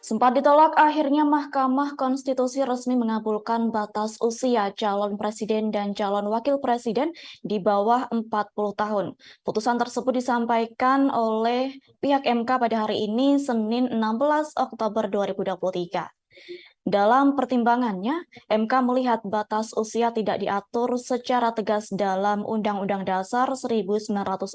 Sempat ditolak, akhirnya Mahkamah Konstitusi resmi mengabulkan batas usia calon presiden dan calon wakil presiden di bawah 40 tahun. Putusan tersebut disampaikan oleh pihak MK pada hari ini, Senin 16 Oktober 2023. Dalam pertimbangannya, MK melihat batas usia tidak diatur secara tegas dalam Undang-Undang Dasar 1945.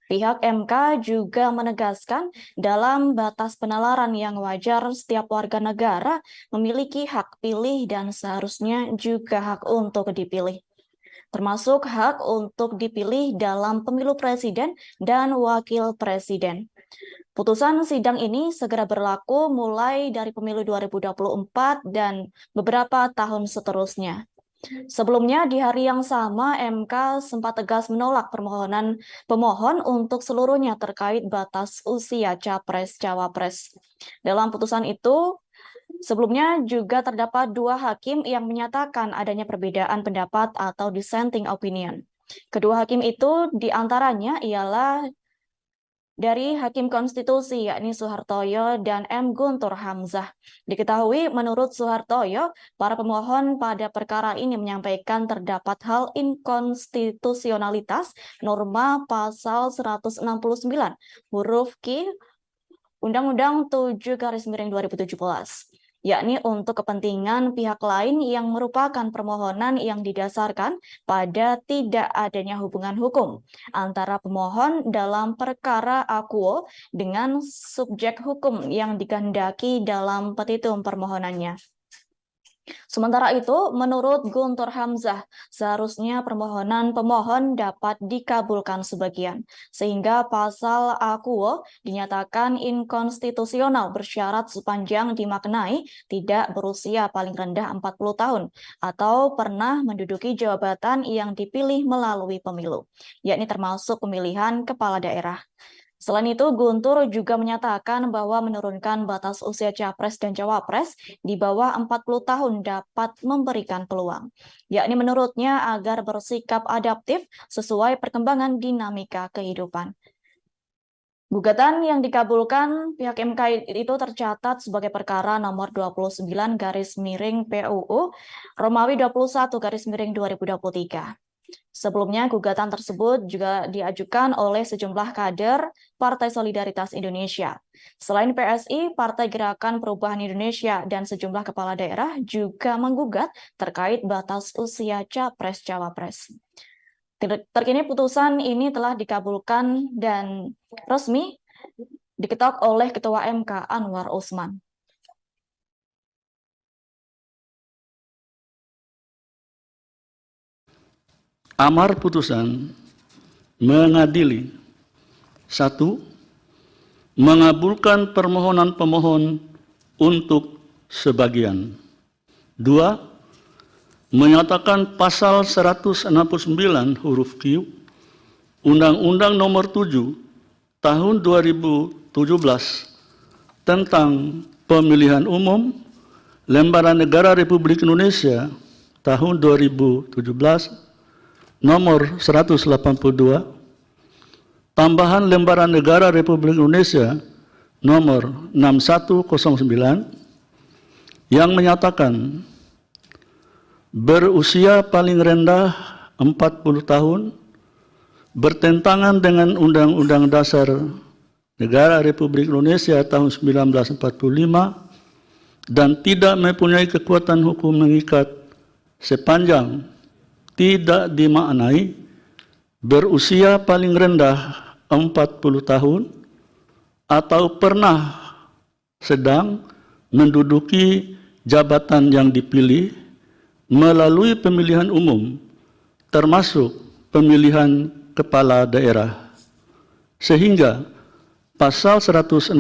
Pihak MK juga menegaskan dalam batas penalaran yang wajar setiap warga negara memiliki hak pilih dan seharusnya juga hak untuk dipilih, termasuk hak untuk dipilih dalam pemilu presiden dan wakil presiden. Putusan sidang ini segera berlaku mulai dari pemilu 2024 dan beberapa tahun seterusnya. Sebelumnya, di hari yang sama, MK sempat tegas menolak permohonan pemohon untuk seluruhnya terkait batas usia capres-cawapres. Dalam putusan itu, sebelumnya juga terdapat dua hakim yang menyatakan adanya perbedaan pendapat atau dissenting opinion. Kedua hakim itu diantaranya ialah dari Hakim Konstitusi yakni Soehartoyo dan M. Guntur Hamzah. Diketahui menurut Soehartoyo, para pemohon pada perkara ini menyampaikan terdapat hal inkonstitusionalitas norma pasal 169 huruf Q Undang-Undang 7/2017, yakni untuk kepentingan pihak lain yang merupakan permohonan yang didasarkan pada tidak adanya hubungan hukum antara pemohon dalam perkara akuo dengan subjek hukum yang dikehendaki dalam petitum permohonannya. Sementara itu, menurut Guntur Hamzah, seharusnya permohonan pemohon dapat dikabulkan sebagian, sehingga pasal akuo dinyatakan inkonstitusional bersyarat sepanjang dimaknai tidak berusia paling rendah 40 tahun atau pernah menduduki jabatan yang dipilih melalui pemilu, yakni termasuk pemilihan kepala daerah. Selain itu, Guntur juga menyatakan bahwa menurunkan batas usia capres dan cawapres di bawah 40 tahun dapat memberikan peluang, yakni menurutnya agar bersikap adaptif sesuai perkembangan dinamika kehidupan. Gugatan yang dikabulkan pihak MK itu tercatat sebagai perkara nomor 29/PUU Romawi 21/2023. Sebelumnya, gugatan tersebut juga diajukan oleh sejumlah kader Partai Solidaritas Indonesia. Selain PSI, Partai Gerakan Perubahan Indonesia dan sejumlah kepala daerah juga menggugat terkait batas usia capres-cawapres. Terkini putusan ini telah dikabulkan dan resmi diketok oleh Ketua MK Anwar Usman. Amar putusan mengadili: 1. Mengabulkan permohonan pemohon untuk sebagian. 2. Menyatakan pasal 169 huruf Q Undang-Undang Nomor 7 Tahun 2017 tentang Pemilihan Umum Lembaran Negara Republik Indonesia tahun 2017 nomor 182, tambahan Lembaran Negara Republik Indonesia nomor 6109 yang menyatakan berusia paling rendah 40 tahun bertentangan dengan Undang-Undang Dasar Negara Republik Indonesia tahun 1945 dan tidak mempunyai kekuatan hukum mengikat sepanjang tidak dimaknai berusia paling rendah 40 tahun atau pernah sedang menduduki jabatan yang dipilih melalui pemilihan umum termasuk pemilihan kepala daerah, sehingga pasal 169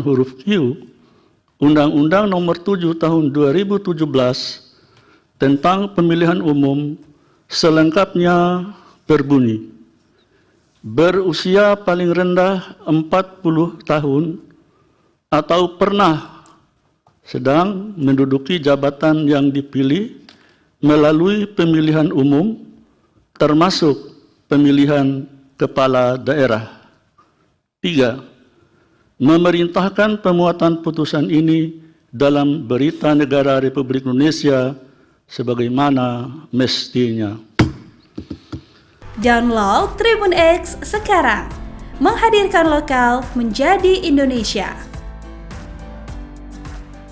huruf Q Undang-Undang Nomor 7 Tahun 2017 tentang pemilihan umum selengkapnya berbunyi, berusia paling rendah 40 tahun atau pernah sedang menduduki jabatan yang dipilih melalui pemilihan umum termasuk pemilihan kepala daerah. 3. memerintahkan pemuatan putusan ini dalam Berita Negara Republik Indonesia sebagaimana mestinya. Download Tribun X sekarang, menghadirkan lokal menjadi Indonesia.